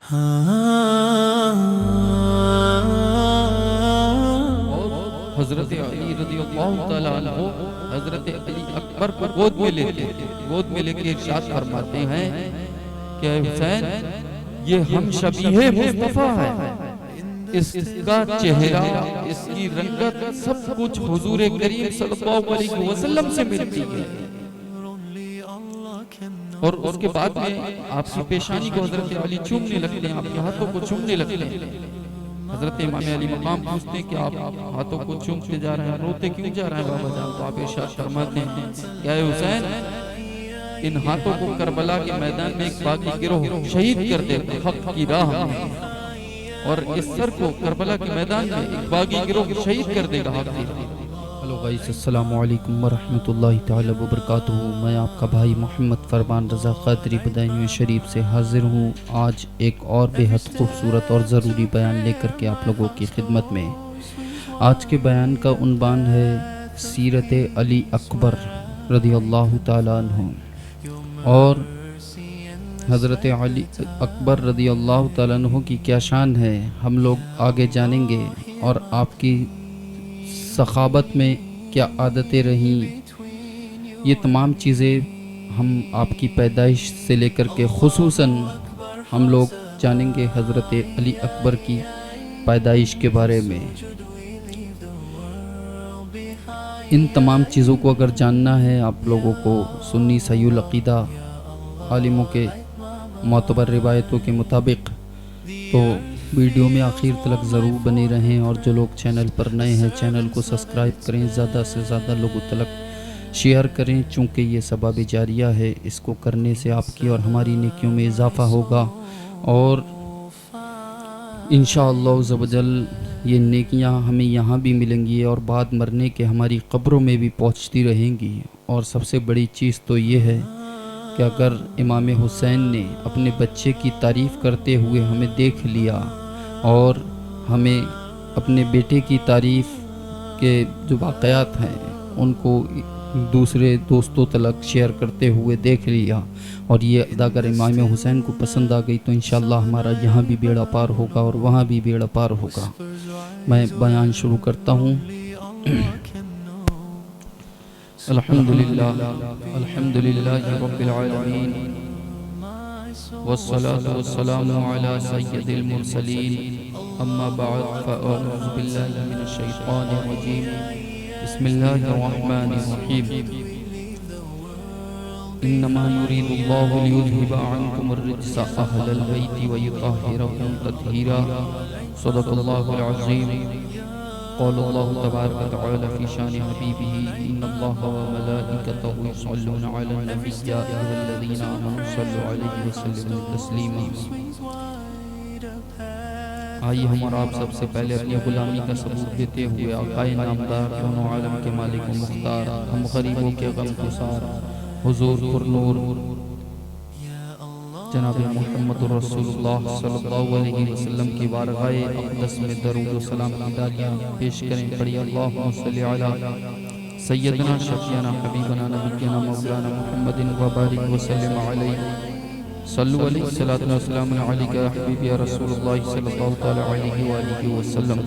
हजरत अली रज़ियल्लाहु ताला अन्हु हजरत अली अकबर को गोद में लेते थे। गोद में लेके इरशाद फरमाते हैं कि हुसैन, ये हम शबीहे मुस्तफा है, इसका चेहरा, इसकी रंगत, सब कुछ हुजूर करीम सल्लल्लाहु अलैहि वसल्लम से मिलती है। और उसके बाद में आपकी पेशानी को हजरत अली चूमने लगते हैं, आपके हाथों को चूमने लगते हैं। हजरत इमाम अली मकाम पूछते हैं कि आप हाथों को चूमते जा रहे हैं, रोते क्यों जा रहे हैं बाबा जान? तो आप इरशाद फरमाते हैं, क्या हुसैन, इन हाथों को करबला के मैदान में एक बागी गिरोह शहीद कर देते हक की राह में, और इस सर को करबला के मैदान में एक बागी गिरोह शहीद कर देगा हक की राह। हेलो गाइस, अस्सलामु अलैकुम वरहमतुल्लाहि ताला वबरकातुहू। मैं आपका भाई मोहम्मद फरमान रज़ा क़ादरी बदायूं शरीफ से हाजिर हूँ आज एक और बेहद खूबसूरत और ज़रूरी बयान लेकर के आप लोगों की खिदमत में। आज के बयान का उन्वान है सीरत अली अकबर रज़ियल्लाहु ताला अन्हु। और हज़रत अली अकबर रज़ियल्लाहु ताला अन्हु की क्या शान है हम लोग आगे जानेंगे, और आपकी सखावत में क्या आदतें रहीं, ये तमाम चीज़ें हम आपकी पैदाइश से लेकर के खुसूसन हम लोग जानेंगे हज़रत अली अकबर की पैदाइश के बारे में। इन तमाम चीज़ों को अगर जानना है आप लोगों को सुन्नी सहीहुल अक़ीदा आलिमों के मोतबर रिवायतों के मुताबिक, तो वीडियो में आखिर तक ज़रूर बने रहें। और जो लोग चैनल पर नए हैं चैनल को सब्सक्राइब करें, ज़्यादा से ज़्यादा लोगों तक शेयर करें, चूँकि ये सबब जारिया है। इसको करने से आपकी और हमारी नेकियों में इजाफ़ा होगा और इंशाअल्लाह ज़वजल ये नेकियां हमें यहाँ भी मिलेंगी और बाद मरने के हमारी क़ब्रों में भी पहुँचती रहेंगी। और सबसे बड़ी चीज़ तो ये है कि अगर इमाम हुसैन ने अपने बच्चे की तारीफ़ करते हुए हमें देख लिया और हमें अपने बेटे की तारीफ़ के जो वाक़यात हैं उनको दूसरे दोस्तों तक शेयर करते हुए देख लिया, और ये अगर इमाम हुसैन को पसंद आ गई, तो इंशाअल्लाह हमारा यहाँ भी बेड़ा पार होगा और वहाँ भी बेड़ा पार होगा। मैं बयान शुरू करता हूँ। अल्हम्दुलिल्लाह रब्बिल आलमीन वस्सलातु वस्सलामु अला सय्यिदिल मुरसलीन, अम्मा बअद, फ़अऊज़ु बिल्लाहि मिनश शैतानिर रजीम, बिस्मिल्लाहिर रहमानिर रहीम। इन्नमा युरीदुल्लाहु लियुज़हिबा अन्कुमुर रिज्सा अहलल बैति व युतahhirakum तत्हीरा। सदक़ल्लाहुल अज़ीम। क़ालल्लाहु तबारक व तआला फ़ी शानि हबीबिही, इन्नल्लाहा व मलाइकतहु युसल्लूना अलन नबिय्यि या अय्युहल्लज़ीना आमनू सल्लु अलैहि व सल्लिमू तस्लीमा। आइए हम और आप सबसे पहले अपनी गुलामी का सबूत देते हुए आक़ाए नामदार दोनों आलम के मालिक व मुख्तार, हम गरीबों के गमगुसार हुज़ूर पुरनूर जनाब मुहम्मद रसूलुल्लाह सल्लल्लाहु अलैहि वसल्लम की बारगाह अक़दस में दरूद व सलाम की डालियाँ पेश करें। पढ़िए अल्लाहुम्मा सल्लि अला सय्यदना शफ़ीअना हबीबना नबिय्यना मौलाना मुहम्मदिन व बारिक व सल्लिम अलैहि। सल्लु अलैहि सलातु व सलामुन अलैका या हबीबी या रसूलुल्लाह सल्लल्लाहु तआला अलैहि व आलिहि वसल्लम।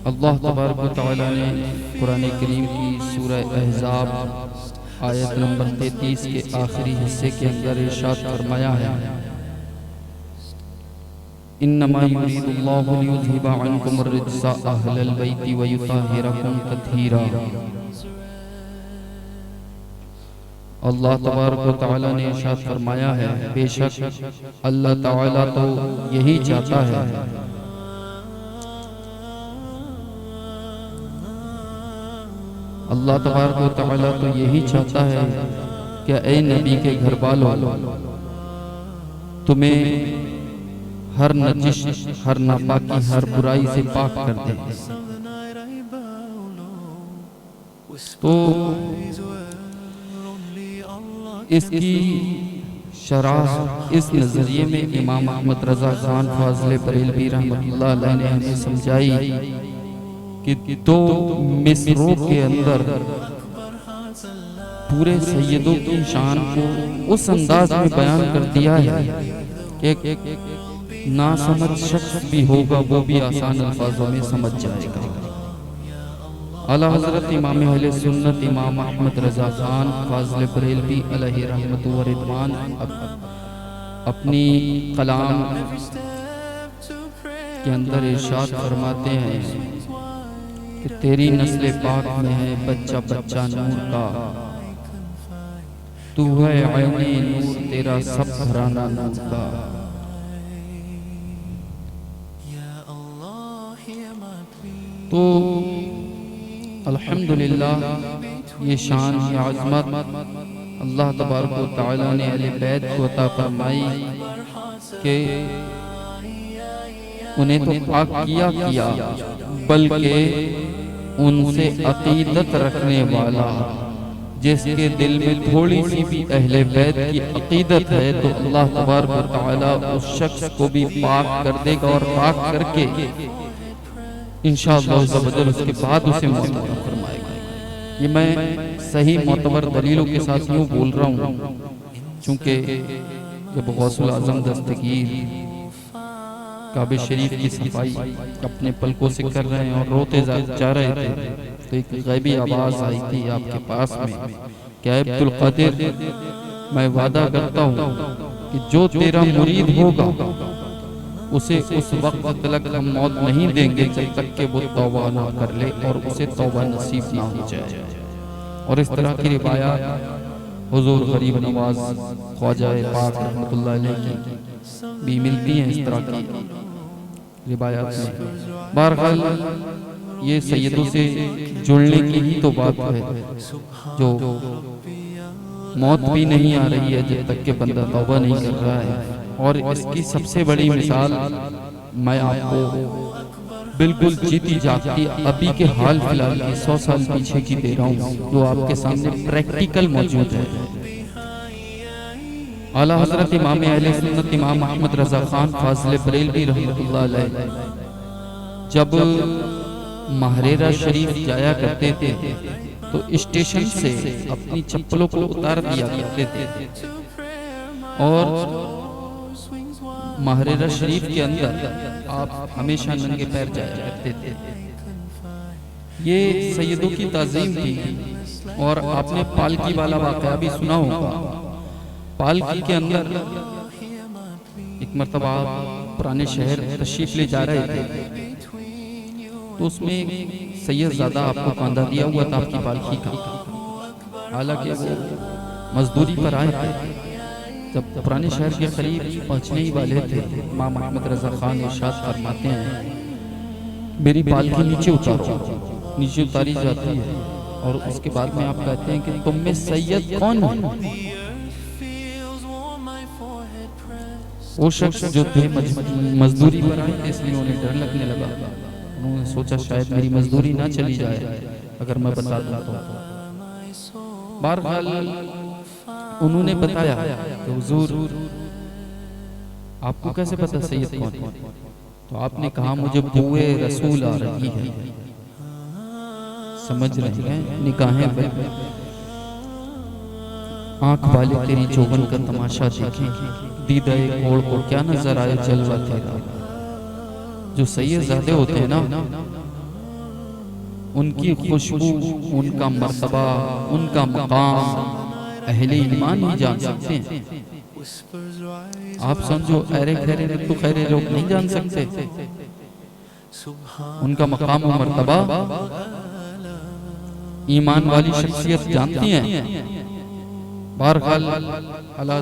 अल्लाह तबारक व तआला ने कुरान करीम की सूरह अहज़ाब आयत नंबर 33 के आखिरी हिस्से के अंदर इरशाद फरमाया है, इन्नमा युरीदुल्लाहु लियुज़हिबा अन्कुमुर रिज्सा अहलल बैति व युतahhirakum तत्हीरा। अल्लाह तबारक व तआला ने इरशाद फरमाया है, बेशक अल्लाह तआला तो यही चाहता है, अल्लाह तबारक व तआला तो यही चाहता है कि ऐ नबी के घर वालों, तुम्हें हर नजिश, हर नापाकी, हर बुराई से पाक कर दे। तो इसकी शरह इस नज़रिए में इमाम अहमद रज़ा खान फाज़िल बरेलवी रहमतुल्लाह अलैह ने हमें समझाई कि दो मिसरों के अंदर पूरे सैयदों की शान को उस अंदाज में बयान कर दिया है कि ना समझ शख्स भी होगा वो भी आसान अल्फाजों में समझ जाएगा। आला हज़रत इमाम अहले सुन्नत इमाम अहमद रज़ा खान फाज़िल बरेलवी अलैहि रहमत व रिदवान अपनी कलाम के अंदर इरशाद फरमाते हैं कि तेरी नस्ल पाक में है बच्चा बच्चा नूर का, तू है ऐने नूर तेरा सब घराना नूर का। तो अल्हम्दुलिल्लाह ये शान ये आज़मत अल्लाह तबारक व तआला ने अहले बैत को अता फरमाई कि उन्हें तो पाक किया बल्कि उनसे अकीदत रखने वाला जिसके दिल में थोड़ी सी भी अहले बैत की अकीदत है तो अल्लाह तबारक व तआला उस शख्स को भी पाक कर देगा और पाक करके इंशाअल्लाह उसके बाद उसे मोहतबर फरमाएगा। ये मैं सही मोतबर दलीलों के साथ यूँ बोल रहा हूँ चूँकि जब गौसुल आज़म दस्तगीर काबे शरीफ की सफाई अपने पलकों से कर रहे हैं और रोते जा रहे थे तो एक गैबी आवाज़ आई थी आपके पास में, क्या अब्दुल कादिर मैं वादा करता हूँ कि जो तेरा मुरीद होगा उसे उस वक्त तक हम मौत नहीं देंगे जब तक कि वो तौबा ना कर ले और उसे तौबा नसीब ना हो जाए। और इस तरह की रिवायात हुजूर गरीब नवाज ख्वाजा पाक रहमतुल्लाह अलैह की भी मिलती हैं इस तरह की रिवायात में। बहरहाल ये सैयदों से जुड़ने की ही तो बात है जो मौत भी नहीं आ रही है जब तक कि बंदा तौबा नहीं कर रहा है। और इसकी सबसे बड़ी मिसाल मैं आपको बिल्कुल जीती जागती अभी के हाल फिलहाल की 100 साल पीछे की दे रहा हूँ जो आपके सामने प्रैक्टिकल मौजूद है। आला हज़रत इमाम अहले सुन्नत इमाम अहमद रज़ा खान फाज़िल बरेलवी रहमतुल्लाह अलैह जब महरेरा शरीफ जाया करते थे तो स्टेशन से अपनी चप्पलों को उतार दिया करते थे और महरेरा शरीफ के अंदर आप हमेशा नंगे पैर जाया करते थे। ये सैयदों की ताज़ीम थी। और आपने पालकी वाला वाक़या भी सुना होगा। पालकी के अंदर एक मर्तबा पुराने शहर तशरीफ ले जा रहे थे तो उसमें सैयदजादा आपको बांधा दिया हुआ था आपकी पालकी का, हालांकि वो मजदूरी पर आए थे। जब पुराने शहर के करीब पहुंचने ही वाले थे इमाम अहमद रज़ा खान इरशाद फरमाते हैं मेरी पालकी नीचे उतारो। नीचे उतारी जाती है और उसके बाद में आप कहते हैं कि तुम में सैयद कौन है? वो शख्स जो थे मजदूरी पर आए थे इसलिए उन्हें डर लगने लगा। उन्होंने सोचा शायद मेरी मजदूरी ना चली जाए अगर मैं बता दूं तो। बहरहाल उन्होंने बताया कि हुजूर आपको कैसे पता सैयद कौन है? तो आपने कहा मुझे बुए रसूल आ रही है। समझ रहे हैं निगाहें आंख वाले तेरी चौबन का तमाशा देखें, दीदाए कोड़ को क्या नजर आए जलवा तेरा। जो सैयदजादे होते हैं ना उनकी खुशबू उनका मर्तबा उनका मकाम अहले ईमान ही जान सकते हैं। आप समझो अरे खैरे तो खैरे लोग नहीं जान सकते उनका मकाम और मर्तबा। ईमान वाली शख्सियत जानती हैं। बहरहाल अल्लाह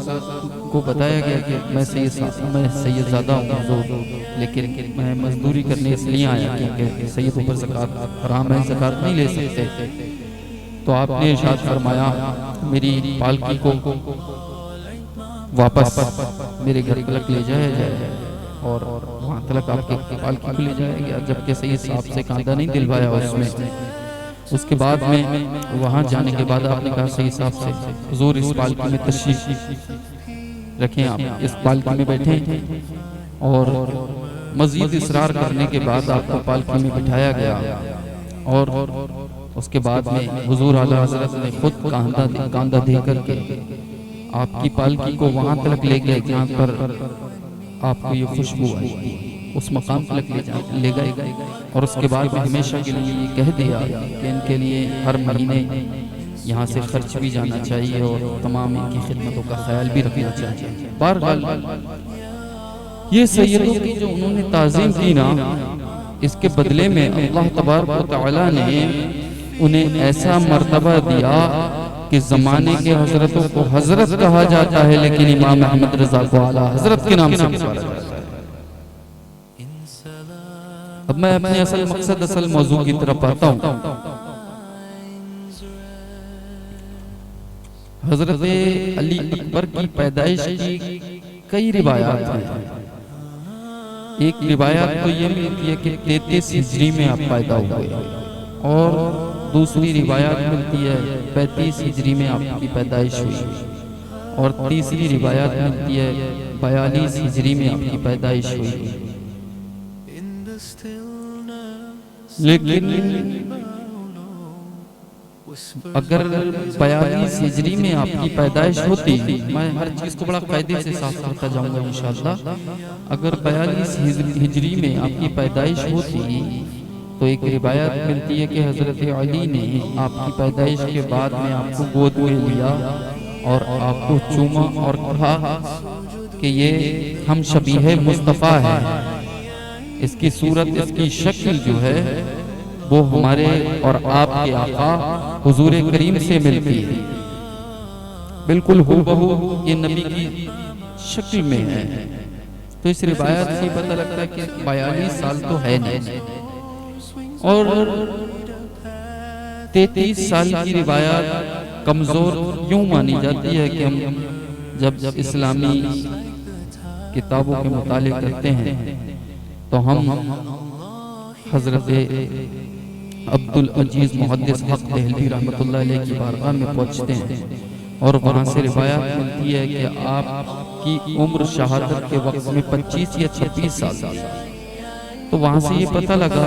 को बताया गया कि मैं सैयदजादा हूँ लेकिन मैं मजदूरी करने इसलिए आया क्योंकि सैयदों पर ज़कात हराम है, ज़कात नहीं ले सकते। तो आपने इरशाद फरमाया मेरी पालकी को वापस मेरे घर तक ले जाया जाए और वहाँ तक आपकी पालकी को ले जाया गया, जबकि सैयद साहब से कांधा नहीं दिलवाया उसमें। उसके बाद में वहाँ जाने के बाद आपने कहा सैयद साहब से हुजूर इस पालकी में तशरीफ रखें, आप इस पालकी में बैठें। और मजीद इसरार करने के बाद आपको पालकी में बिठाया गया और उसके बाद में हुजूर आला हजरत ने खुद कांधा दे करके आपकी पालकी को वहां तक ले गए जहाँ पर आपको ये खुशबू आई, उस मकाम तक ले गए। और उसके बाद में हमेशा के लिए ये कह दिया कि इनके लिए हर महीने यहाँ से खर्च भी जाना चाहिए और तमाम इनकी खिदमतों का ख्याल भी रखना चाहिए। बहरहाल ये सैयदों की जो उन्होंने ताज़ीम की ना, इसके बदले में अल्लाह तबारक व तआला ने उन्हें ऐसा मर्तबा दिया कि ज़माने के हजरतों को हजरत कहा जाता है, लेकिन इमाम अहमद रज़ा को आला हजरत के नाम से पुकारा जाता है। अब मैं अपने असल मकसद, असल मौजू की तरफ आता हूँ। हजरत अली अकबर की पैदाइश की कई रिवायात हैं। एक रिवायत तो ये मिलती है कि 33 हिजरी में आप पैदा हुए, और दूसरी रिवायत मिलती है 35 हिजरी में आपकी पैदाइश हुई, और तीसरी रिवायत मिलती है 42 हिजरी में आपकी पैदाइश हुई। लेकिन अगर 42 हिजरी में आपकी पैदाइश होती, मैं हर चीज को बड़ा कायदे से साफ करता जाऊंगा इंशाअल्लाह। अगर 42 हिजरी में आपकी पैदाइश होती तो एक रिवायत मिलती है कि हजरत अली ने आपकी पैदाइश के बाद में आपको गोद में लिया और आपको चूमा और कहा कि ये हम शबीह मुस्तफ़ा है, इसकी सूरत, इसकी शक्ल जो है वो हमारे और आपके आका हुजूर करीम से मिलती है, बिल्कुल हूबहू ये नबी की शक्ल में है। तो इस रिवायत से पता लगता है कि 42 साल तो है नहीं, और 33 साल की रिवायत कमजोर यूं मानी जाती है कि हम जब इस्लामी किताबों के मुताले करते हैं तो हम हजरत अब्दुल अजीज मुहद्दिस हक दहलवी रहमतुल्लाह अलैह की बारगाह में पहुंचते हैं, और वहाँ से रिवायत मिलती है कि आपकी उम्र शहादत के वक्त में 25 या 26 साल। तो वहाँ से ये पता लगा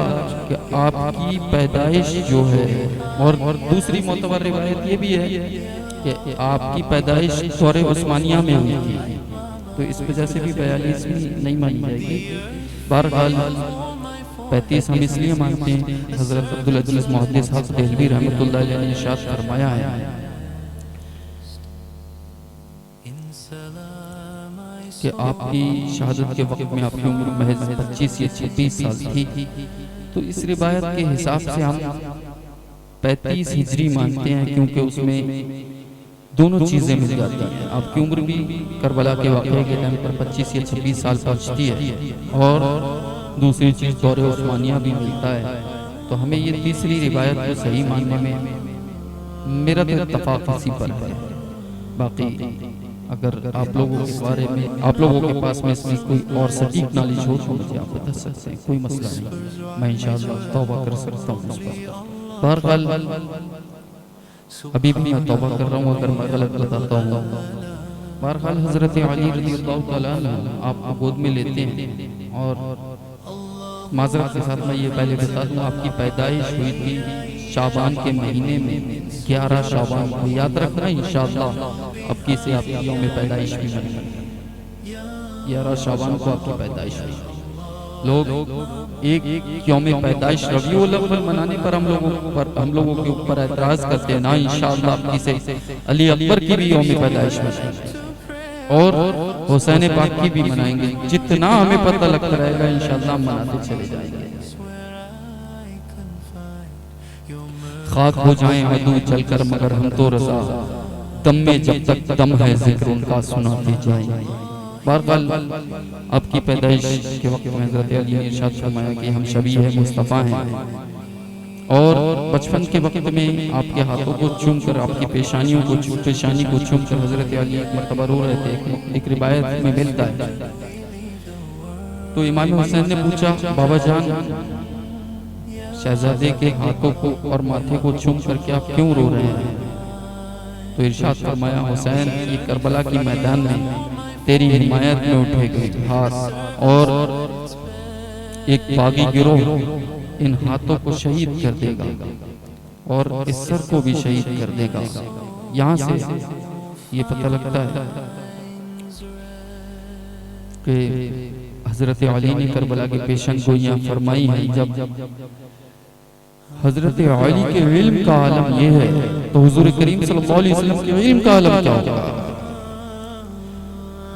कि आपकी पैदाइश जो है, और दूसरी मोतबर रिवायत ये भी है कि आपकी पैदाइश दौरे उस्मानिया में हुई थी, तो इस वजह से भी 42 नहीं मानी जाएगी। बहरहाल 35 हम इसलिए मानते हैं, हजरत अब्दुल अजीज मुहद्दिस हक दहलवी रहमतुल्लाह अलैह ने इरशाद फरमाया है कि आपकी शहादत के वक्त में आपकी उम्र महज 25 या 26 साल थी। तो इस रिवायत के हिसाब से हम 35 हिजरी मानते हैं, क्योंकि उसमें दोनों चीजें मिल जाती हैं। आपकी उम्र भी करबला के वाक़े के टाइम पर 25 या 26 साल पहुंचती है, और दूसरी चीज दौरे उस्मानिया भी मिलता है। तो हमें ये तीसरी रिवायत को सही मानने में मेरा तो इत्तफाक इसी पर है। बाकी अगर आप लोगों के बारे में, आप लोगों के पास में इसमें कोई और सटीक नॉलेज हो तो मुझे आप बता सकते हैं, कोई मसला नहीं, मैं इंशाअल्लाह तौबा कर सकता हूँ उस पर। बहरहाल अभी भी मैं तौबा कर रहा हूँ अगर मैं गलत बताता हूँ। बहरहाल हजरत अली रज़ियल्लाहु तआला अन्हु आपको गोद में लेते हैं, और माजरत के साथ मैं ये पहले बता दूं, आपकी पैदाइश हुई थी शाबान के महीने में, 11 शाबान को याद रखना इंशाअल्लाह। अब किसी आपकी यौम पैदाइश भी मनाएंगे, 11 शाबान को आपकी पैदाइश हुई। लोग एक यौम पैदाइश रबीउल अव्वल मनाने पर हम लोगों के ऊपर एतराज करते हैं ना। इंशाअल्लाह आपकी से अली अकबर की भी यौम पैदाइश मनाएंगे, और हुसैन पाक की भी मनाएंगे। जितना हमें पता लगता रहेगा इंशाअल्लाह हम मनाते चले जाएंगे। खाक हो जाएं अदू चलकर मगर हम तो रज़ा, दम में जब तक दम है जिक्र उनका सुनाते जाएं। बहरहाल आपकी पैदाइश के वक्त में हज़रत अली ने इरशाद फरमाया कि हम शबीह मुस्तफ़ा हैं, और बचपन के वक्त में आपके हाथों को चूमकर, आपकी पेशानी को चूमकर हजरत अली एक मरतबा रो रहे थे, एक रिवायत में मिलता है। तो इमाम हुसैन ने पूछा, बाबा जान शहजादे के हाथों को और माथे को चूमकर के आप क्यों रो रहे हैं? तो इरशाद फरमाया, हुसैन ये करबला की मैदान में तेरी हिमायत में उठे गए घास और एक बागी गिरोह इन हाथों को शहीद कर देगा। और इस सर को भी शहीद कर देगा। यहाँ से ये पता लगता है कि हजरत अली ने करबला की पेशन गोइयां फरमाई हैं। जब हजरत अली के इल्म का आलम ये है तो हुजूर करीम सल्लल्लाहु अलैहि वसल्लम के इल्म का आलम क्या होगा।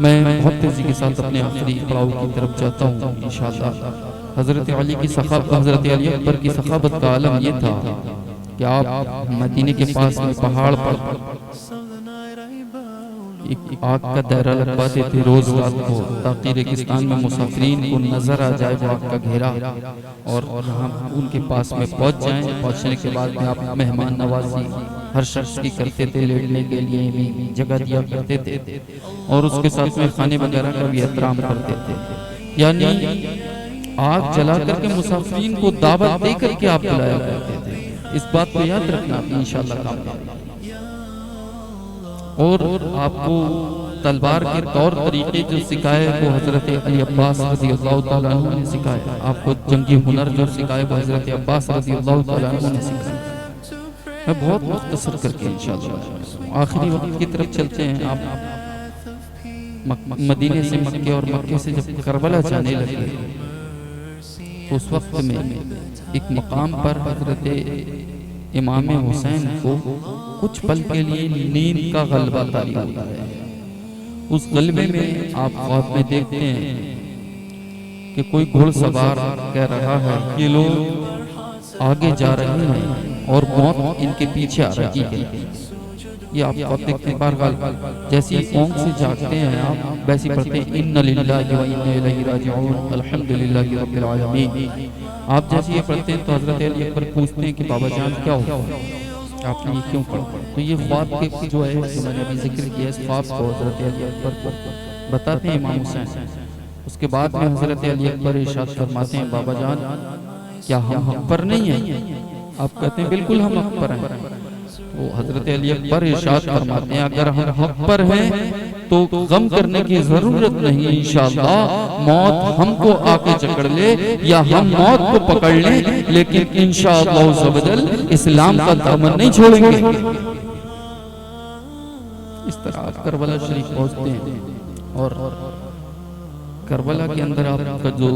मैं बहुत तेजी के साथ अपने आखिरी पड़ाव की तरफ जाता हूँ इंशाअल्लाह। हजरत अली की हजरत अली अकबर की सखाबत का आलम ये था कि आप मदीने के पास में पहाड़ पर एक आग का दायरा लगवाते थे रोज रात को, ताकि रेगिस्तान में मुसाफिरीन को नजर आ जाए वो आग का घेरा, और हम उनके पास में पहुंच जाएं। पहुंचने के बाद में आप मेहमान नवाजी हर शख्स की करते थे, लेटने के लिए भी जगह दिया करते थे और उसके साथ में खाने वगैरह का भी एहतराम करते थे। यानी आग जला करके मुसाफिरीन को दावत दे करके आप बुलाया करते थे। इस बात को याद रखना इंशाअल्लाह काम आएगा। और आपको तलवार के तौर तरीके जो सिखाए वो हजरत अली अब्बास रज़ियल्लाहु तआला अन्हु ने सिखाया। आपको जंगी हुनर जो सिखाए वो हजरत अब्बास रज़ियल्लाहु तआला अन्हु ने सिखाया। मैं बहुत मुख्तसर करके इंशाअल्लाह आखिरी वक्त की तरफ चलते हैं। आप मदीने से मक्के और मक्के से जब करबला जाने लगे तो उस वक्त में एक मकाम पर हजरत इमाम हुसैन को कुछ पल के लिए नींद का गलबा तारी होता है। उस गलबे में आप ख्वाब में देखते हैं कि कोई घुड़सवार कह रहा है कि लोग आगे जा रहे हैं और मौत इनके पीछे आ रही है। ये आप देखते हैं बार-बार जैसी ऊँग से जागते हैं आप वैसी पढ़ते हैं इन्ना लिल्लाहि व इन्ना इलैहि राजिऊन अल्हम्दुलिल्लाहि रब्बिल आलमीन। आप जैसे ये पढ़ते हैं तो हजरत अली अकबर पूछते हैं कि बाबा जान क्या हुआ, आपने ये क्यों पढ़ा। तो ये ख्वाब के जो है जो मैंने अभी जिक्र किया इस ख्वाब को हजरत अली अकबर को बताते हैं इमाम हुसैन। उसके बाद में हजरत अली अकबर इरशाद फरमाते हैं बाबा जान क्या हम हक पर नहीं हैं। आप कहते हैं बिल्कुल हम हक पर हैं। तो हजरत अली अकबर इरशाद फरमाते हैं अगर हम हक पर हैं तो गम करने की जरूरत नहीं, इंशाअल्लाह मौत हमको आके जकड़ ले या हम मौत को पकड़ लें, लेकिन इंशाअल्लाह ज़बदल इस्लाम का दामन नहीं छोड़ेंगे। इस तरह आप करबला शरीफ पहुंचते हैं और करबला के अंदर आपका जो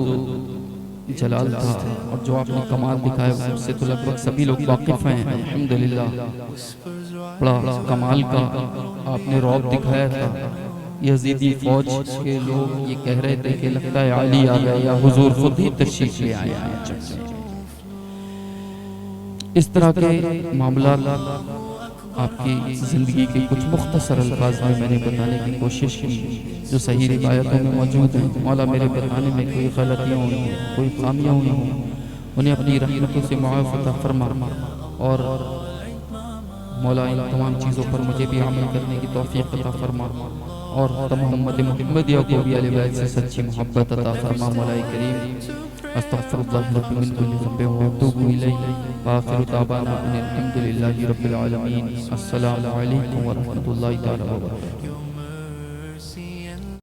जलाल था और जो आपने कमाल दिखाया उससे तो लगभग सभी लोग वाकिफ हैं अल्हम्दुलिल्लाह। बड़ा कमाल का आपने रौब दिखाया था। यजीदी फौज के लोग ये कह रहे थे कि लगता है अली आ गए या हुजूर खुद ही तशरीफ ले आए हैं। इस तरह के मामला आपकी जिंदगी के कुछ मुख्तसर अल्फाज में मैंने बताने की कोशिश की जो सही रिवायतों में मौजूद हैं। मौला मेरे बताने में कोई गलतियाँ हुई हों, कोई खामियाँ हुई हों, उन्हें अपनी रहमतों से मुआफ़ अता फरमा और मौला इन तमाम चीज़ों पर मुझे भी अमल करने की तौफीक अता फरमा और तमाम उम्मत मुहम्मदिया को भी अहले बैत से सच्ची मोहब्बत अता फरमा। मौला करीम अस्तगफिरुल्लाह रब्बी मिन कुल्ली ज़ंबिन व अतूबु इलैहि व आखिरु दावाना अनिल हम्दुलिल्लाहि रब्बिल आलमीन। अस्सलामु अलैकुम व रहमतुल्लाहि तआला व बरकातुहू।